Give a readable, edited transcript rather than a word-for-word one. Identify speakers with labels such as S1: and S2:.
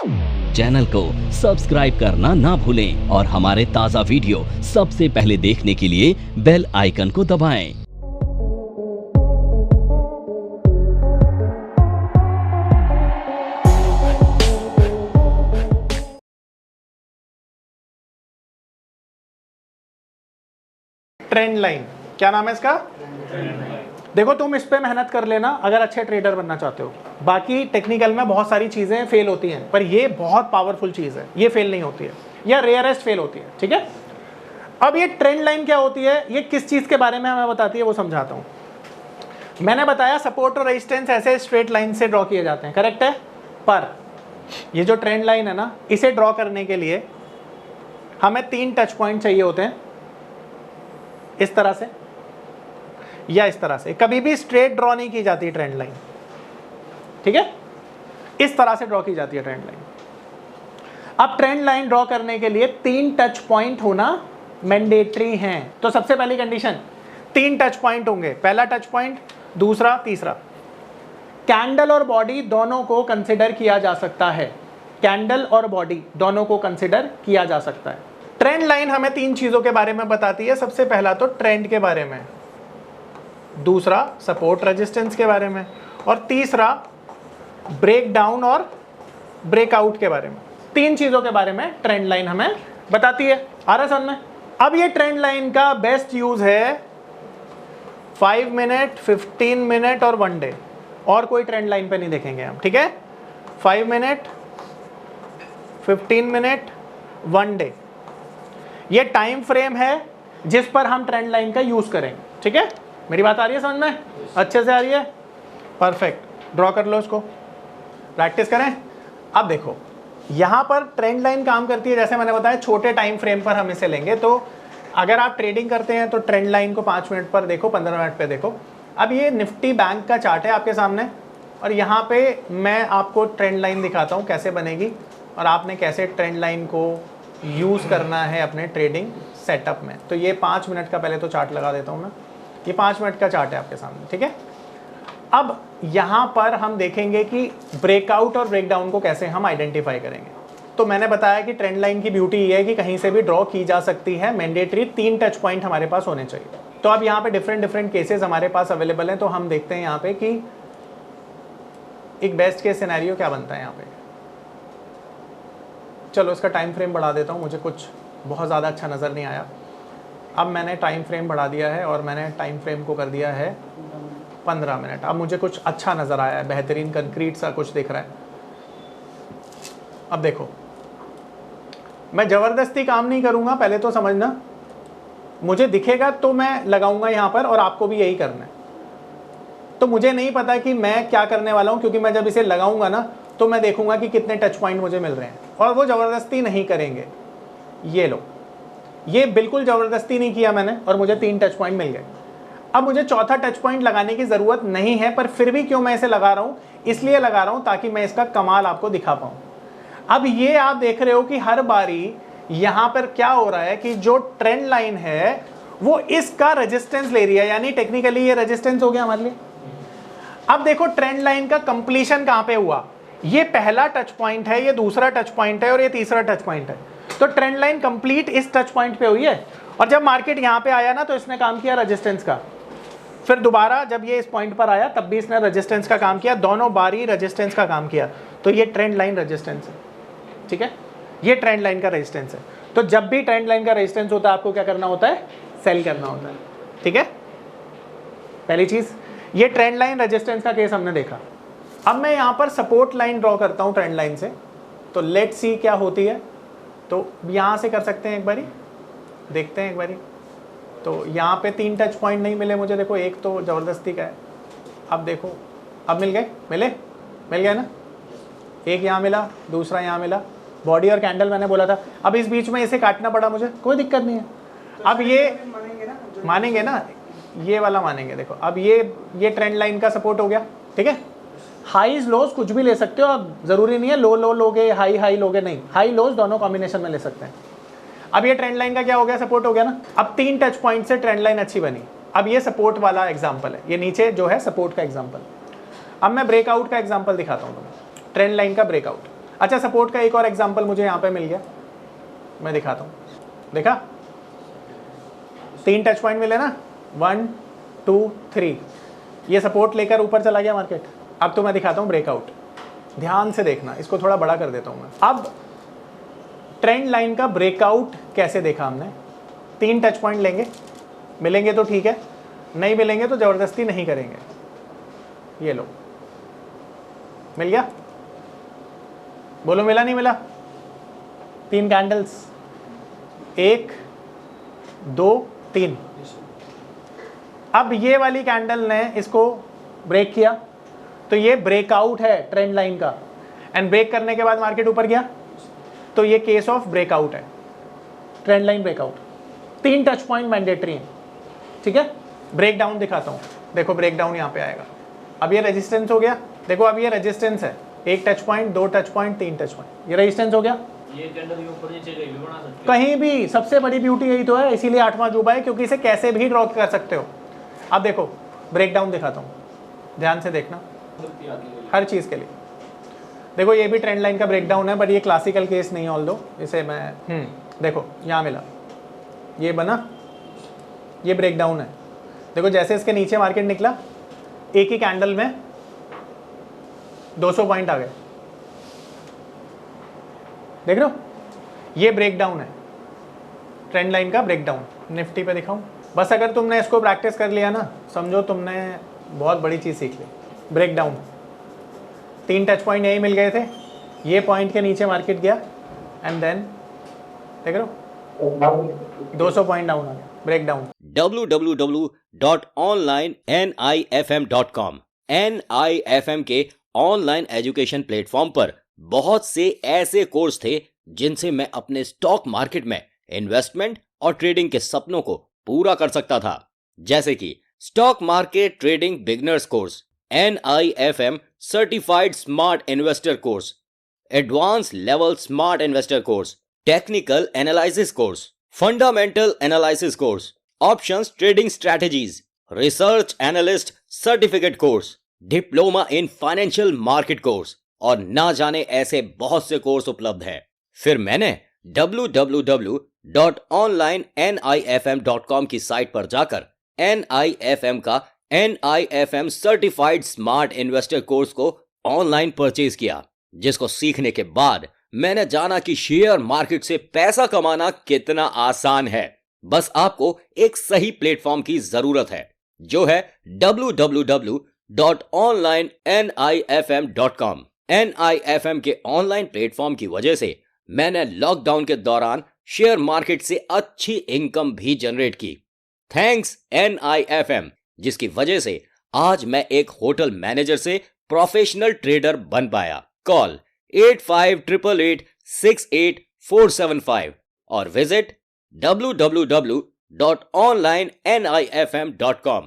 S1: Channel को subscribe करना ना भूलें और हमारे ताज़ा वीडियो सबसे पहले देखने के लिए बेल आइकन को दबाएं।
S2: ट्रेंड लाइन, क्या नाम है इसका? देखो तुम इस पे मेहनत कर लेना अगर अच्छे ट्रेडर बनना चाहते हो। बाकी टेक्निकल में बहुत सारी चीजें फेल होती हैं, पर ये बहुत पावरफुल चीज है, ये फेल नहीं होती है या रेयरेस्ट फेल होती है। ठीक है, अब ये ट्रेंड लाइन क्या होती है, ये किस चीज के बारे में हमें बताती है वो समझाता हूं। मैंने बताया सपोर्ट और रेजिस्टेंस ऐसे स्ट्रेट लाइन से ड्रॉ किए जाते हैं, करेक्ट है। पर ये जो ट्रेंड लाइन है ना, इसे ड्रॉ करने के लिए हमें 3 टच पॉइंट चाहिए होते हैं, इस तरह से या इस तरह से। कभी भी स्ट्रेट ड्रॉ नहीं की जाती ट्रेंड लाइन, ठीक है, इस तरह से ड्रॉ की जाती है ट्रेंड लाइन। अब ट्रेंड लाइन ड्रॉ करने के लिए 3 टच पॉइंट होना मैंडेटरी है। तो सबसे पहली कंडीशन 3 टच पॉइंट होंगे, पहला टच पॉइंट, दूसरा, तीसरा। कैंडल और बॉडी दोनों को कंसिडर किया जा सकता है, कैंडल और बॉडी दोनों को कंसिडर किया जा सकता है। ट्रेंड लाइन हमें 3 चीजों के बारे में बताती है। सबसे पहला तो ट्रेंड के बारे में, दूसरा सपोर्ट रेजिस्टेंस के बारे में, और तीसरा ब्रेक डाउन और ब्रेकआउट के बारे में। 3 चीजों के बारे में ट्रेंड लाइन हमें बताती है। आ रहा है समझ में? अब ये ट्रेंड लाइन का बेस्ट यूज है 5 मिनट, 15 मिनट और 1 डे। और कोई ट्रेंड लाइन पे नहीं देखेंगे हम, ठीक है। 5 मिनट, 15 मिनट, 1 डे, ये टाइम फ्रेम है जिस पर हम ट्रेंड लाइन का यूज करेंगे। ठीक है, मेरी बात आ रही है समझ में? अच्छे से आ रही है? परफेक्ट, ड्रॉ कर लो इसको, प्रैक्टिस करें। अब देखो यहां पर ट्रेंड लाइन काम करती है, जैसे मैंने बताया छोटे टाइम फ्रेम पर हम इसे लेंगे। तो अगर आप ट्रेडिंग करते हैं तो ट्रेंड लाइन को 5 मिनट पर देखो, 15 मिनट पे देखो। अब ये निफ्टी बैंक का चार्ट है आपके सामने, और यहाँ पे मैं आपको ट्रेंड लाइन दिखाता हूँ कैसे बनेगी और आपने कैसे ट्रेंड लाइन को यूज़ करना है अपने ट्रेडिंग सेटअप में। तो ये 5 मिनट का पहले तो चार्ट लगा देता हूँ मैं, ये 5 मिनट का चार्ट है आपके सामने, ठीक है। अब यहाँ पर हम देखेंगे कि ब्रेकआउट और ब्रेकडाउन को कैसे हम आइडेंटिफाई करेंगे। तो मैंने बताया कि ट्रेंड लाइन की ब्यूटी ये है कि कहीं से भी ड्रॉ की जा सकती है, मैंडेटरी 3 टच पॉइंट हमारे पास होने चाहिए। तो अब यहाँ पे डिफरेंट केसेस हमारे पास अवेलेबल हैं, तो हम देखते हैं यहाँ पे कि एक बेस्ट केस सिनेरियो क्या बनता है यहाँ पे। चलो इसका टाइम फ्रेम बढ़ा देता हूँ, मुझे कुछ बहुत ज़्यादा अच्छा नज़र नहीं आया। अब मैंने टाइम फ्रेम बढ़ा दिया है और मैंने टाइम फ्रेम को कर दिया है 15 मिनट। अब मुझे कुछ अच्छा नज़र आया है, बेहतरीन कंक्रीट सा कुछ दिख रहा है। अब देखो मैं ज़बरदस्ती काम नहीं करूँगा, पहले तो समझना, मुझे दिखेगा तो मैं लगाऊंगा यहाँ पर और आपको भी यही करना है। तो मुझे नहीं पता कि मैं क्या करने वाला हूँ, क्योंकि मैं जब इसे लगाऊंगा ना तो मैं देखूंगा कि कितने टच पॉइंट मुझे मिल रहे हैं, और वो ज़बरदस्ती नहीं करेंगे। ये लो, ये बिल्कुल ज़बरदस्ती नहीं किया मैंने और मुझे 3 टच पॉइंट मिल गए। अब मुझे चौथा टच पॉइंट लगाने की ज़रूरत नहीं है, पर फिर भी क्यों मैं इसे लगा रहा हूँ, इसलिए लगा रहा हूँ ताकि मैं इसका कमाल आपको दिखा पाऊँ। अब ये आप देख रहे हो कि हर बारी यहाँ पर क्या हो रहा है कि जो ट्रेंड लाइन है वो इसका रेजिस्टेंस ले रही है, यानी टेक्निकली ये रेजिस्टेंस हो गया हमारे लिए। अब देखो ट्रेंड लाइन का कंप्लीशन कहाँ पे हुआ, ये पहला टच पॉइंट है, ये दूसरा टच पॉइंट है और ये तीसरा टच पॉइंट है। तो ट्रेंड लाइन कंप्लीट इस टच पॉइंट पे हुई है, और जब मार्केट यहाँ पे आया ना तो इसने काम किया रेजिस्टेंस का। फिर दोबारा जब ये इस पॉइंट पर आया तब भी इसने रेजिस्टेंस का काम किया, दोनों बारी रेजिस्टेंस का काम किया। तो ये ट्रेंड लाइन रेजिस्टेंस है, ठीक है, ये ट्रेंड लाइन का रेजिस्टेंस है। तो जब भी ट्रेंड लाइन का रेजिस्टेंस होता है आपको क्या करना होता है, सेल करना होता है, ठीक है। पहली चीज, ये ट्रेंड लाइन रेजिस्टेंस का केस हमने देखा। अब मैं यहाँ पर सपोर्ट लाइन ड्रॉ करता हूँ ट्रेंड लाइन से, तो लेट्स सी क्या होती है। तो यहाँ से कर सकते हैं, एक बारी देखते हैं एक बारी। तो यहाँ पे 3 टच पॉइंट नहीं मिले मुझे, देखो एक तो ज़बरदस्ती का है। अब देखो, अब मिल गए, मिल गया ना, एक यहाँ मिला, दूसरा यहाँ मिला, बॉडी और कैंडल मैंने बोला था। अब इस बीच में इसे काटना पड़ा मुझे, कोई दिक्कत नहीं है। अब ये मानेंगे ना, ये वाला मानेंगे। देखो अब ये ट्रेंड लाइन का सपोर्ट हो गया, ठीक है। हाईज लोज कुछ भी ले सकते हो, अब जरूरी नहीं है लो लोगे, हाई लोगे, नहीं, हाई लोज दोनों कॉम्बिनेशन में ले सकते हैं। अब ये ट्रेंड लाइन का क्या हो गया, सपोर्ट हो गया ना। अब 3 टच पॉइंट से ट्रेंड लाइन अच्छी बनी। अब ये सपोर्ट वाला एग्जाम्पल है, ये नीचे जो है सपोर्ट का एग्जाम्पल। अब मैं ब्रेकआउट का एग्जाम्पल दिखाता हूँ तुम्हें, ट्रेंड लाइन का ब्रेकआउट। अच्छा, सपोर्ट का एक और एग्जांपल मुझे यहाँ पे मिल गया, मैं दिखाता हूँ। देखा, 3 टच पॉइंट मिले ना, 1 2 3, ये सपोर्ट लेकर ऊपर चला गया मार्केट। अब तो मैं दिखाता हूँ ब्रेकआउट, ध्यान से देखना, इसको थोड़ा बड़ा कर देता हूँ मैं। अब ट्रेंड लाइन का ब्रेकआउट कैसे देखा हमने, 3 टच पॉइंट लेंगे, मिलेंगे तो ठीक है, नहीं मिलेंगे तो ज़बरदस्ती नहीं करेंगे। ये लो, मिल गया, बोलो मिला नहीं मिला? 3 कैंडल्स, 1 2 3। अब ये वाली कैंडल ने इसको ब्रेक किया, तो ये ब्रेकआउट है ट्रेंड लाइन का, एंड ब्रेक करने के बाद मार्केट ऊपर गया, तो ये केस ऑफ ब्रेकआउट है, trend line breakout. 3 touch point mandatory है, ठीक है। ब्रेक डाउन दिखाता हूँ, देखो ब्रेक डाउन यहाँ पे आएगा। अब ये रेजिस्टेंस हो गया, देखो अब ये रेजिस्टेंस है, 1 touch point, 2 touch point, 3 touch point, ये रेजिस्टेंस हो गया।
S3: ये कैंडल के ऊपर नीचे कहीं भी बना सकते हो,
S2: कहीं भी, सबसे बड़ी ब्यूटी यही तो है, इसीलिए 8वां अजूबा है, क्योंकि इसे कैसे भी ड्रॉ कर सकते हो। अब देखो ब्रेक डाउन दिखाता हूँ, ध्यान से देखना हर चीज़ के लिए। देखो ये भी ट्रेंड लाइन का ब्रेक डाउन है, बट ये क्लासिकल केस नहीं है, ऑल दो इसे मैं देखो यहाँ मिला, ये बना, ये ब्रेक डाउन है। देखो जैसे इसके नीचे मार्केट निकला, एक ही कैंडल में 200 पॉइंट आ गए, देख रहे हो, ये ब्रेक डाउन है, ट्रेंड लाइन का ब्रेक डाउन। निफ्टी पे दिखाऊं, बस अगर तुमने इसको प्रैक्टिस कर लिया ना, समझो तुमने बहुत बड़ी चीज़ सीख ली। ब्रेक डाउन, 3 टच पॉइंट यही मिल गए थे, ये पॉइंट के नीचे मार्केट गया, एंड देन देख रहे हो 200 पॉइंट डाउन आ गया, ब्रेक डाउन।
S1: www.onlinenifm.com NIFM के ऑनलाइन एजुकेशन प्लेटफॉर्म पर बहुत से ऐसे कोर्स थे जिनसे मैं अपने स्टॉक मार्केट में इन्वेस्टमेंट और ट्रेडिंग के सपनों को पूरा कर सकता था, जैसे कि stock market trading beginners course, NIFM certified smart investor course, advance level smart investor course, technical analysis course, fundamental analysis course, options trading strategies, research analyst certificate course, diploma in financial market course, और ना जाने ऐसे बहुत से course उपलब्ध है। फिर मैंने www.onlinenifm.com की साइट पर जाकर NIFM का NIFM certified smart investor course को ऑनलाइन परचेज किया, जिसको सीखने के बाद मैंने जाना कि शेयर मार्केट से पैसा कमाना कितना आसान है। बस आपको एक सही प्लेटफॉर्म की जरूरत है, जो है www.onlinenifm.com। NIFM के ऑनलाइन प्लेटफॉर्म की वजह से मैंने लॉकडाउन के दौरान शेयर मार्केट से अच्छी इनकम भी जनरेट की। थैंक्स NIFM, जिसकी वजह से आज मैं एक होटल मैनेजर से प्रोफेशनल ट्रेडर बन पाया। कॉल 8588868475 और विजिट www.onlinenifm.com।